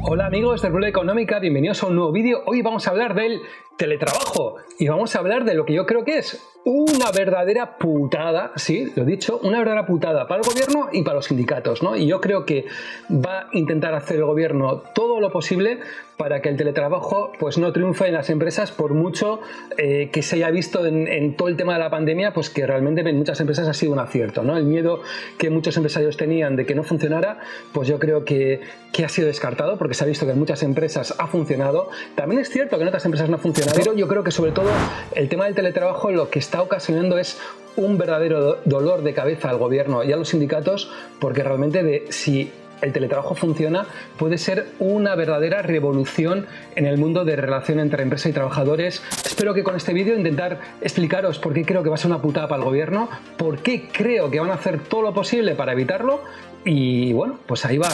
Hola amigos de Brújula Económica, bienvenidos a un nuevo vídeo. Hoy vamos a hablar del teletrabajo y vamos a hablar de lo que yo creo que es una verdadera putada, sí, lo he dicho, una verdadera putada para el gobierno y para los sindicatos, ¿no? Y yo creo que va a intentar hacer el gobierno todo lo posible para que el teletrabajo pues no triunfe en las empresas, por mucho que se haya visto en todo el tema de la pandemia, pues que realmente en muchas empresas ha sido un acierto, ¿no? El miedo que muchos empresarios tenían de que no funcionara, pues yo creo que ha sido descartado, porque se ha visto que en muchas empresas ha funcionado. También es cierto que en otras empresas no ha funcionado, pero yo creo que sobre todo el tema del teletrabajo lo que está ocasionando es un verdadero dolor de cabeza al gobierno y a los sindicatos, porque realmente si el teletrabajo funciona, puede ser una verdadera revolución en el mundo de relación entre empresa y trabajadores. Espero que con este vídeo intentar explicaros por qué creo que va a ser una putada para el gobierno, por qué creo que van a hacer todo lo posible para evitarlo y bueno, pues ahí va.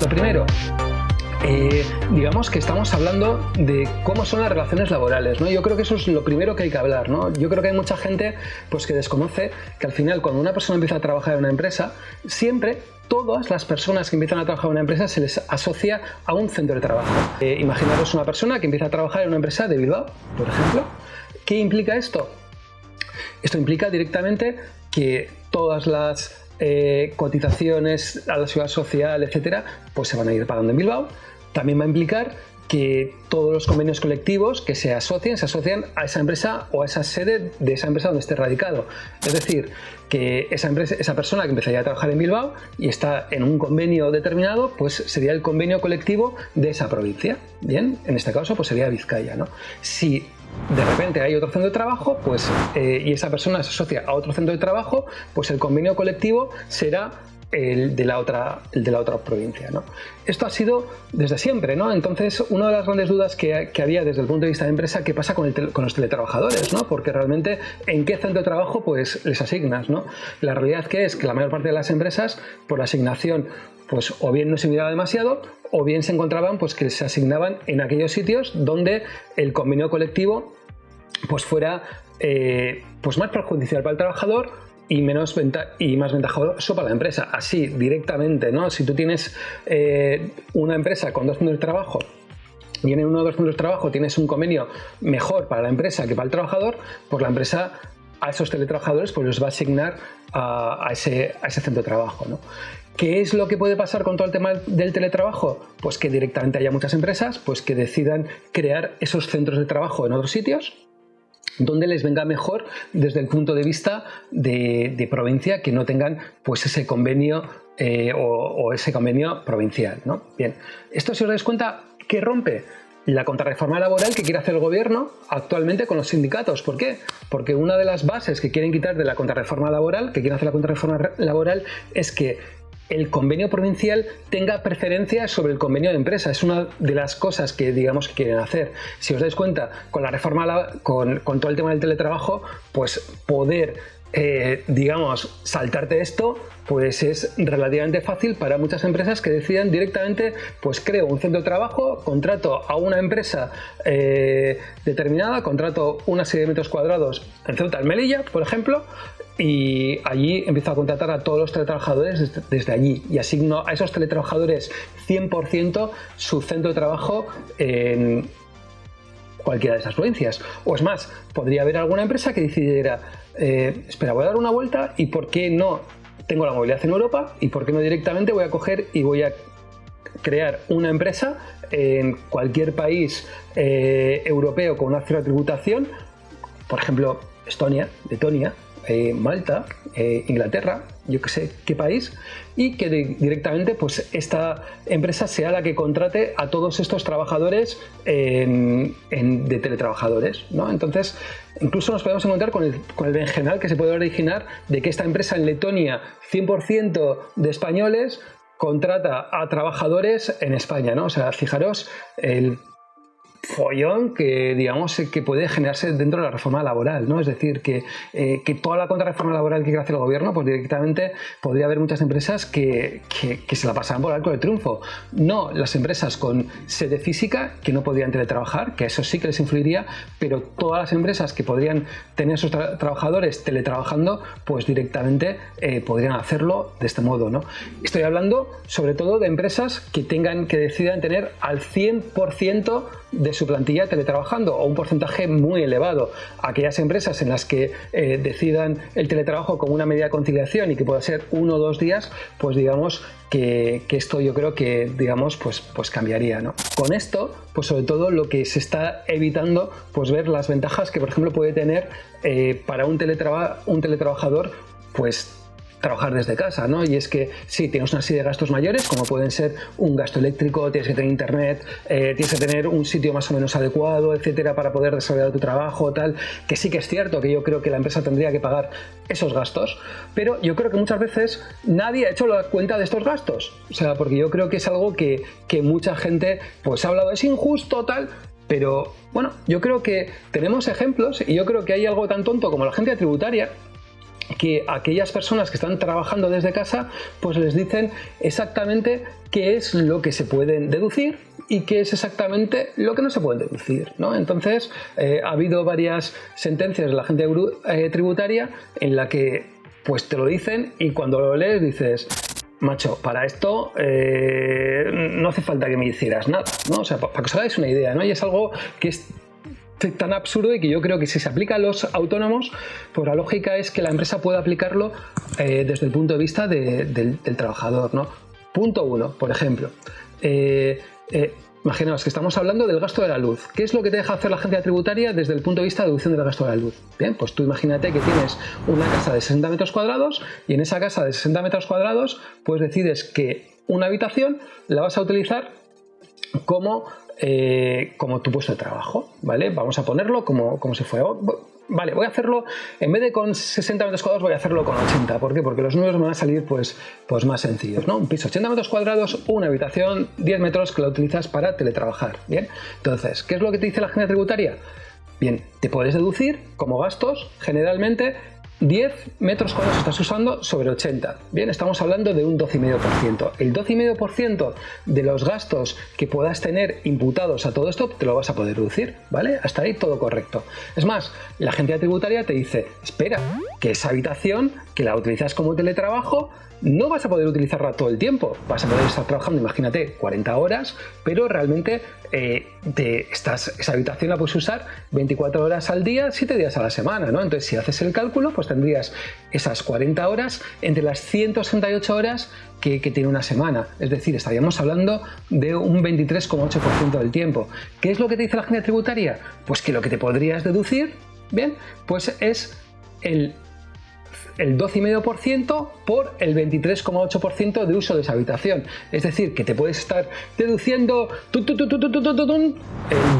Lo primero, digamos que estamos hablando de cómo son las relaciones laborales, ¿no? Yo creo que eso es lo primero que hay que hablar, ¿no? Yo creo que hay mucha gente pues, que desconoce que al final cuando una persona empieza a trabajar en una empresa, siempre todas las personas que empiezan a trabajar en una empresa se les asocia a un centro de trabajo. Imaginaros una persona que empieza a trabajar en una empresa de Bilbao, por ejemplo. ¿Qué implica esto? Esto implica directamente que todas las cotizaciones a la seguridad social, etcétera, pues se van a ir pagando en Bilbao. También va a implicar que todos los convenios colectivos que se asocian a esa empresa o a esa sede de esa empresa donde esté radicado. Es decir, que esa persona que empezaría a trabajar en Bilbao y está en un convenio determinado, pues sería el convenio colectivo de esa provincia. Bien, en este caso pues sería Vizcaya, ¿no? Si de repente hay otro centro de trabajo, pues y esa persona se asocia a otro centro de trabajo, pues el convenio colectivo será el de la otra provincia, ¿no? Esto ha sido desde siempre, ¿no? Entonces, una de las grandes dudas que había desde el punto de vista de empresa, ¿qué pasa con los teletrabajadores, ¿no? Porque realmente, ¿en qué centro de trabajo pues les asignas, ¿no? La realidad que es que la mayor parte de las empresas, por la asignación, pues o bien no se miraba demasiado, o bien se encontraban pues que se asignaban en aquellos sitios donde el convenio colectivo pues fuera pues más perjudicial para el trabajador y más ventajoso para la empresa. Así, directamente, ¿no? Si tú tienes una empresa con dos centros de trabajo y en uno de los centros de trabajo tienes un convenio mejor para la empresa que para el trabajador, pues la empresa a esos teletrabajadores pues los va a asignar a ese centro de trabajo, ¿no? ¿Qué es lo que puede pasar con todo el tema del teletrabajo? Pues que directamente haya muchas empresas pues que decidan crear esos centros de trabajo en otros sitios donde les venga mejor desde el punto de vista de provincia, que no tengan pues ese convenio o ese convenio provincial, ¿no? Bien, esto, si os dais cuenta, ¿qué rompe? La contrarreforma laboral que quiere hacer el gobierno actualmente con los sindicatos. ¿Por qué? Porque una de las bases que quieren quitar de la contrarreforma laboral, es que el convenio provincial tenga preferencia sobre el convenio de empresa. Es una de las cosas que digamos que quieren hacer. Si os dais cuenta, con la reforma, con todo el tema del teletrabajo, pues poder digamos, saltarte esto, pues es relativamente fácil para muchas empresas que decidan directamente, pues creo un centro de trabajo, contrato a una empresa determinada, contrato una serie de metros cuadrados en Ceuta, en Melilla, por ejemplo, y allí empiezo a contratar a todos los teletrabajadores desde allí y asigno a esos teletrabajadores 100% su centro de trabajo en cualquiera de esas provincias. O es más, podría haber alguna empresa que decidiera espera, voy a dar una vuelta y ¿por qué no tengo la movilidad en Europa? ¿Y por qué no directamente voy a coger y voy a crear una empresa en cualquier país europeo con una cero tributación? Por ejemplo, Estonia, Letonia, Malta, Inglaterra, yo que sé qué país, y que directamente pues esta empresa sea la que contrate a todos estos trabajadores de teletrabajadores, ¿no? Entonces, incluso nos podemos encontrar con el berenjenal que se puede originar de que esta empresa en Letonia, 100% de españoles, contrata a trabajadores en España, ¿no? O sea, fijaros follón que, digamos, que puede generarse dentro de la reforma laboral, ¿no? Es decir, que toda la contrarreforma laboral que quiere hacer el gobierno, pues directamente podría haber muchas empresas que se la pasaran por el arco del triunfo. No las empresas con sede física, que no podrían teletrabajar, que eso sí que les influiría, pero todas las empresas que podrían tener a sus trabajadores teletrabajando, pues directamente podrían hacerlo de este modo, ¿no? Estoy hablando sobre todo de empresas que decidan tener al 100% de su plantilla teletrabajando, o un porcentaje muy elevado. Aquellas empresas en las que decidan el teletrabajo como una medida de conciliación y que pueda ser 1 o 2 días, pues digamos que esto yo creo que, digamos, pues cambiaría, ¿no? Con esto, pues sobre todo lo que se está evitando, pues ver las ventajas que, por ejemplo, puede tener para un teletrabajador, pues trabajar desde casa, ¿no? Y es que sí, tienes una serie de gastos mayores, como pueden ser un gasto eléctrico, tienes que tener internet, tienes que tener un sitio más o menos adecuado, etcétera, para poder desarrollar tu trabajo, tal, que sí que es cierto que yo creo que la empresa tendría que pagar esos gastos, pero yo creo que muchas veces nadie ha hecho la cuenta de estos gastos, o sea, porque yo creo que es algo que mucha gente pues ha hablado, es injusto, tal. Pero bueno, yo creo que tenemos ejemplos y yo creo que hay algo tan tonto como la agencia tributaria, que aquellas personas que están trabajando desde casa pues les dicen exactamente qué es lo que se pueden deducir y qué es exactamente lo que no se puede deducir, ¿no? Entonces ha habido varias sentencias de la agencia tributaria en la que pues te lo dicen y cuando lo lees dices: macho, para esto no hace falta que me hicieras nada, ¿no? O sea, para que os hagáis una idea, ¿no? Y es algo que es tan absurdo y que yo creo que si se aplica a los autónomos, pues la lógica es que la empresa pueda aplicarlo desde el punto de vista del trabajador, ¿no? Punto 1, por ejemplo. Imaginaos que estamos hablando del gasto de la luz. ¿Qué es lo que te deja hacer la agencia tributaria desde el punto de vista de deducción del gasto de la luz? Bien, pues tú imagínate que tienes una casa de 60 metros cuadrados y en esa casa de 60 metros cuadrados pues decides que una habitación la vas a utilizar como tu puesto de trabajo, ¿vale? Vamos a ponerlo como si fuera... Vale, voy a hacerlo, en vez de con 60 metros cuadrados voy a hacerlo con 80. ¿Por qué? Porque los números me van a salir pues más sencillos, ¿no? Un piso 80 metros cuadrados, una habitación 10 metros que la utilizas para teletrabajar, ¿bien? Entonces, ¿qué es lo que te dice la agencia tributaria? Bien, te puedes deducir como gastos generalmente 10 metros cuadrados estás usando sobre 80. Bien, estamos hablando de un 12,5%. El 12,5% de los gastos que puedas tener imputados a todo esto te lo vas a poder deducir, ¿vale? Hasta ahí todo correcto. Es más, la agencia tributaria te dice: espera, que esa habitación que la utilizas como teletrabajo no vas a poder utilizarla todo el tiempo. Vas a poder estar trabajando, imagínate, 40 horas, pero realmente esa habitación la puedes usar 24 horas al día, 7 días a la semana, ¿no? Entonces, si haces el cálculo, pues tendrías esas 40 horas entre las 168 horas que tiene una semana. Es decir, estaríamos hablando de un 23,8% del tiempo. ¿Qué es lo que te dice la agencia tributaria? Pues que lo que te podrías deducir, bien, pues es el 12,5% por el 23,8% de uso de esa habitación. Es decir, que te puedes estar deduciendo el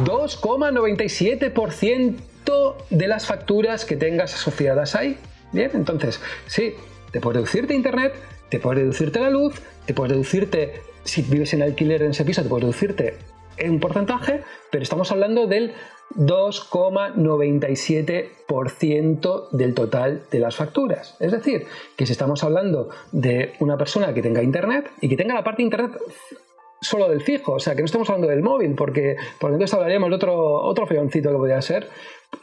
2,97% de las facturas que tengas asociadas ahí. Bien, entonces, sí, te puedes deducirte internet, te puedes deducirte la luz, te puedes deducirte, si vives en alquiler en ese piso, te puedes deducirte un porcentaje, pero estamos hablando del 2,97% del total de las facturas. Es decir, que si estamos hablando de una persona que tenga internet y que tenga la parte de internet solo del fijo, o sea, que no estamos hablando del móvil, porque entonces hablaríamos de otro feoncito que podría ser,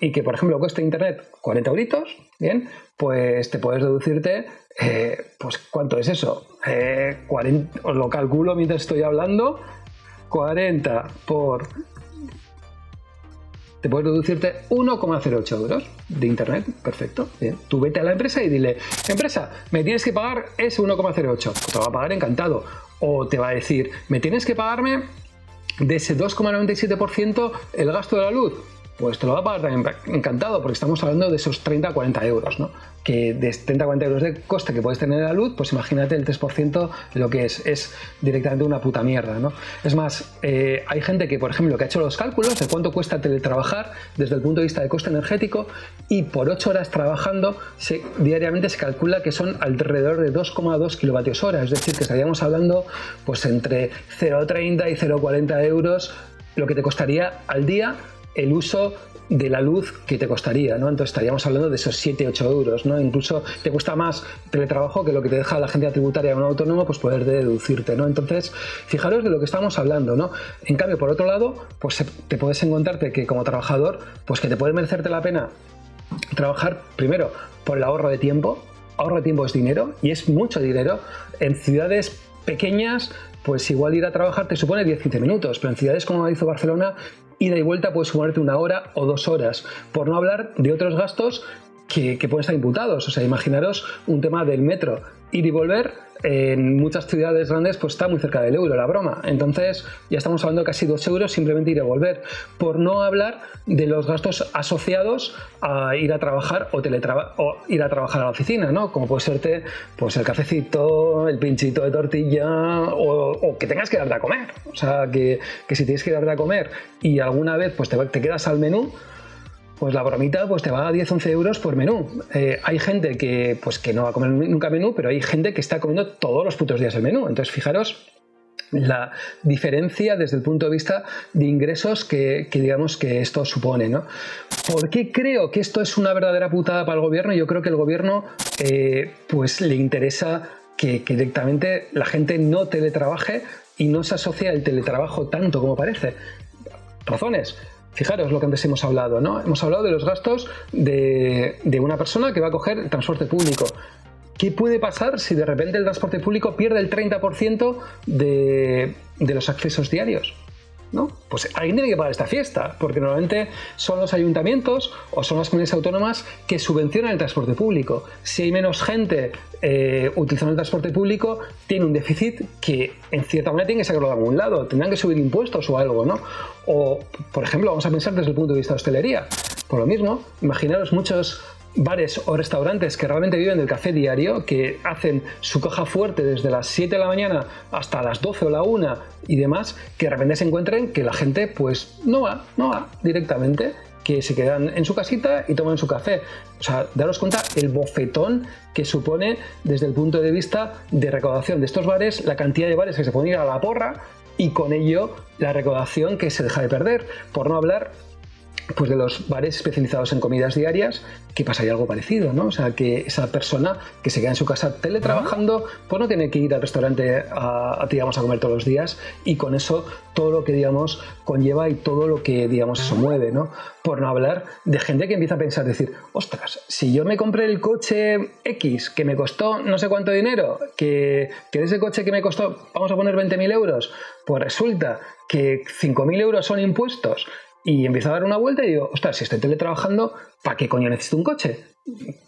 y que, por ejemplo, cueste internet 40 euritos, bien, pues te puedes deducirte, pues, ¿cuánto es eso? 40, os lo calculo mientras estoy hablando, 40 por... Te puedes deducirte 1,08 euros de internet, perfecto, bien. Tú vete a la empresa y dile: empresa, me tienes que pagar ese 1,08, pues te lo va a pagar encantado. O te va a decir: me tienes que pagarme de ese 2,97% el gasto de la luz, pues te lo va a pagar también encantado, porque estamos hablando de esos 30-40 euros, ¿no? Que de 30-40 euros de coste que puedes tener en la luz, pues imagínate el 3% lo que es directamente una puta mierda, ¿no? Es más, hay gente que, por ejemplo, que ha hecho los cálculos de cuánto cuesta teletrabajar desde el punto de vista de coste energético, y por 8 horas trabajando diariamente se calcula que son alrededor de 2,2 kWh, es decir, que estaríamos hablando pues entre 0,30 y 0,40 euros lo que te costaría al día el uso de la luz que te costaría, ¿no? Entonces estaríamos hablando de esos 7-8 euros, ¿no? Incluso te cuesta más teletrabajo que lo que te deja la agencia tributaria de un autónomo, pues poder deducirte, ¿no? Entonces, fijaros de lo que estamos hablando, ¿no? En cambio, por otro lado, pues te puedes encontrarte que como trabajador, pues que te puede merecerte la pena trabajar primero por el ahorro de tiempo. Ahorro de tiempo es dinero, y es mucho dinero. En ciudades pequeñas, pues igual ir a trabajar te supone 10-15 minutos, pero en ciudades como Madrid o Barcelona, ida y vuelta puede suponerte 1 hora o 2 horas, por no hablar de otros gastos que pueden estar imputados. O sea, imaginaros un tema del metro, ir y volver. En muchas ciudades grandes pues está muy cerca del euro la broma, entonces ya estamos hablando de casi 2 euros simplemente ir y volver, por no hablar de los gastos asociados a ir a trabajar o ir a trabajar a la oficina, ¿no? Como puede ser pues el cafecito, el pinchito de tortilla o que tengas que darte a comer. O sea, que si tienes que darte a comer y alguna vez pues te quedas al menú, pues la bromita pues te va a 10-11 euros por menú. Hay gente que no va a comer nunca menú, pero hay gente que está comiendo todos los putos días el menú. Entonces, fijaros la diferencia desde el punto de vista de ingresos que digamos que esto supone, ¿no? ¿Por qué creo que esto es una verdadera putada para el gobierno? Yo creo que el gobierno pues le interesa que directamente la gente no teletrabaje y no se asocia el teletrabajo tanto como parece. Razones. Fijaros lo que antes hemos hablado, ¿no? Hemos hablado de los gastos de una persona que va a coger el transporte público. ¿Qué puede pasar si de repente el transporte público pierde el 30% de los accesos diarios? ¿No? Pues alguien tiene que pagar esta fiesta, porque normalmente son los ayuntamientos o son las comunidades autónomas que subvencionan el transporte público. Si hay menos gente utilizando el transporte público, tiene un déficit que en cierta manera tiene que sacarlo de algún lado, tendrán que subir impuestos o algo, ¿no? O, por ejemplo, vamos a pensar desde el punto de vista de hostelería. Por lo mismo, imaginaros muchos bares o restaurantes que realmente viven del café diario, que hacen su caja fuerte desde las 7 de la mañana hasta las 12 o la 1 y demás, que de repente se encuentren que la gente pues no va directamente, que se quedan en su casita y toman su café. O sea, daros cuenta el bofetón que supone desde el punto de vista de recaudación de estos bares, la cantidad de bares que se pueden ir a la porra y con ello la recaudación que se deja de perder, por no hablar pues de los bares especializados en comidas diarias, que pasaría algo parecido, ¿no? O sea, que esa persona que se queda en su casa teletrabajando, pues no tiene que ir al restaurante a comer todos los días, y con eso todo lo que, digamos, conlleva y todo lo que, digamos, eso mueve, ¿no? Por no hablar de gente que empieza a pensar, decir, ostras, si yo me compré el coche X, que me costó no sé cuánto dinero, que de ese coche que me costó, vamos a poner 20.000 euros, pues resulta que 5.000 euros son impuestos, y empiezo a dar una vuelta y digo, ostras, si estoy teletrabajando, ¿para qué coño necesito un coche?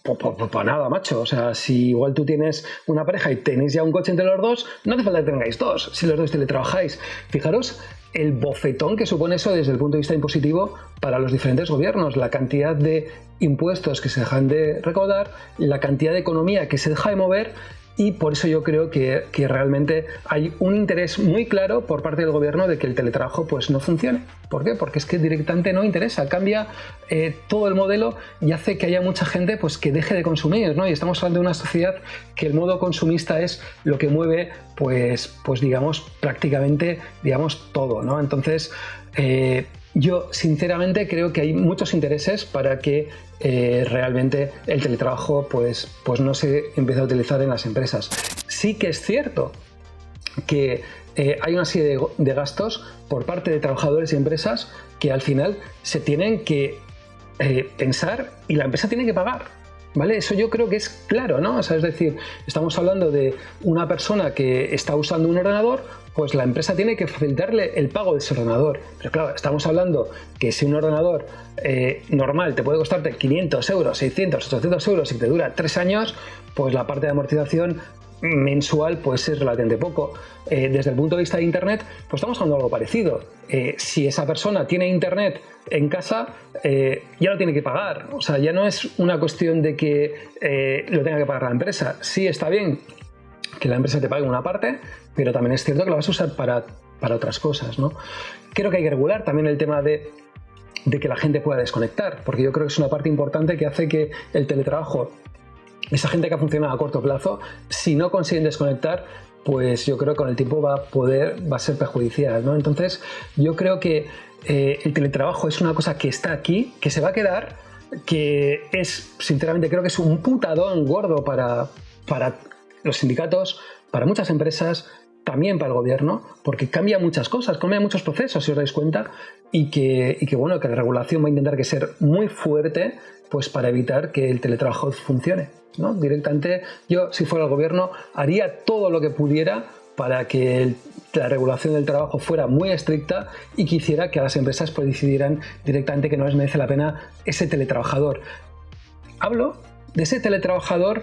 Pues nada, macho. O sea, si igual tú tienes una pareja y tenéis ya un coche entre los dos, no hace falta que tengáis dos, si los dos teletrabajáis. Fijaros el bofetón que supone eso desde el punto de vista impositivo para los diferentes gobiernos, la cantidad de impuestos que se dejan de recaudar, la cantidad de economía que se deja de mover. Y por eso yo creo que realmente hay un interés muy claro por parte del gobierno de que el teletrabajo pues no funcione. ¿Por qué? Porque es que directamente no interesa, cambia todo el modelo y hace que haya mucha gente pues que deje de consumir, ¿no? Y estamos hablando de una sociedad que el modo consumista es lo que mueve pues digamos prácticamente todo, ¿no? Entonces yo sinceramente creo que hay muchos intereses para que realmente el teletrabajo pues no se empiece a utilizar en las empresas. Sí que es cierto que hay una serie de gastos por parte de trabajadores y empresas que al final se tienen que pensar y la empresa tiene que pagar. ¿Vale? Eso yo creo que es claro, ¿no? O sea, es decir, estamos hablando de una persona que está usando un ordenador, pues la empresa tiene que facilitarle el pago de ese ordenador. Pero claro, estamos hablando que si un ordenador normal te puede costarte 500 euros, 600, 800 euros y te dura 3 años, pues la parte de amortización mensual pues es relativamente poco. Desde el punto de vista de Internet, pues estamos hablando de algo parecido. Si esa persona tiene Internet en casa, ya lo tiene que pagar. O sea, ya no es una cuestión de que lo tenga que pagar la empresa. Sí, está bien que la empresa te pague una parte, pero también es cierto que la vas a usar para otras cosas, ¿no? Creo que hay que regular también el tema de que la gente pueda desconectar, porque yo creo que es una parte importante que hace que el teletrabajo, esa gente que ha funcionado a corto plazo, si no consiguen desconectar, pues yo creo que con el tiempo va a ser perjudicial, ¿no? Entonces, yo creo que el teletrabajo es una cosa que está aquí, que se va a quedar, que es, sinceramente, creo que es un putadón gordo para los sindicatos, para muchas empresas, también para el gobierno, porque cambia muchas cosas, cambia muchos procesos, si os dais cuenta, y que bueno, que la regulación va a intentar que ser muy fuerte, pues para evitar que el teletrabajo funcione, ¿no? Directamente, yo, si fuera el gobierno, haría todo lo que pudiera para que la regulación del trabajo fuera muy estricta y que hiciera que las empresas pues decidieran directamente que no les merece la pena ese teletrabajador. Hablo de ese teletrabajador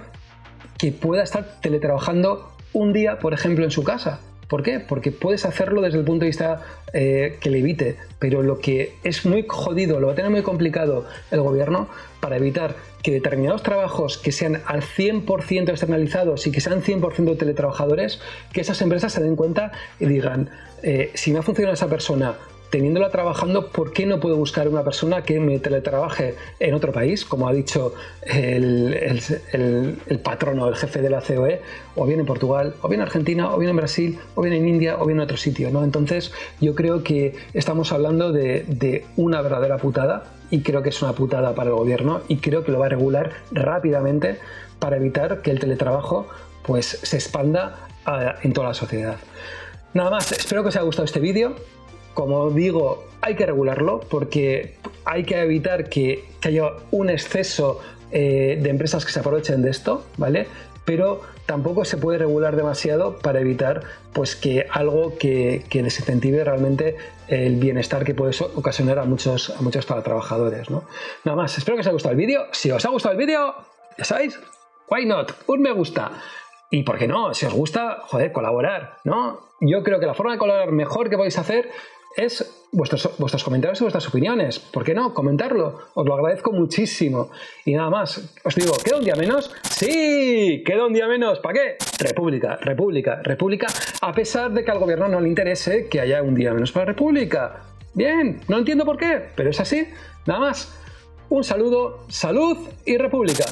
que pueda estar teletrabajando un día, por ejemplo, en su casa. ¿Por qué? Porque puedes hacerlo desde el punto de vista que le evite, pero lo que es muy jodido, lo va a tener muy complicado el gobierno para evitar que determinados trabajos que sean al 100% externalizados y que sean 100% teletrabajadores, que esas empresas se den cuenta y digan, si no funciona esa persona teniéndola trabajando, ¿por qué no puedo buscar una persona que me teletrabaje en otro país? Como ha dicho el patrono, el jefe de la COE, o bien en Portugal, o bien en Argentina, o bien en Brasil, o bien en India, o bien en otro sitio, ¿no? Entonces, yo creo que estamos hablando de una verdadera putada, y creo que es una putada para el gobierno, y creo que lo va a regular rápidamente para evitar que el teletrabajo pues, se expanda en toda la sociedad. Nada más, espero que os haya gustado este vídeo. Como digo, hay que regularlo porque hay que evitar que haya un exceso de empresas que se aprovechen de esto, ¿vale? Pero tampoco se puede regular demasiado para evitar pues, que algo que desincentive realmente el bienestar que puede ocasionar a muchos trabajadores, ¿no? Nada más, espero que os haya gustado el vídeo. Si os ha gustado el vídeo, ya sabéis, why not, un me gusta. Y por qué no, si os gusta, joder, colaborar, ¿no? Yo creo que la forma de colaborar mejor que podéis hacer es vuestros comentarios y vuestras opiniones. ¿Por qué no? Comentarlo. Os lo agradezco muchísimo. Y nada más, os digo, ¿queda un día menos? ¡Sí! ¿Queda un día menos? ¿Para qué? República, república, república, a pesar de que al gobierno no le interese que haya un día menos para la república. Bien, no entiendo por qué, pero es así. Nada más. Un saludo, salud y república.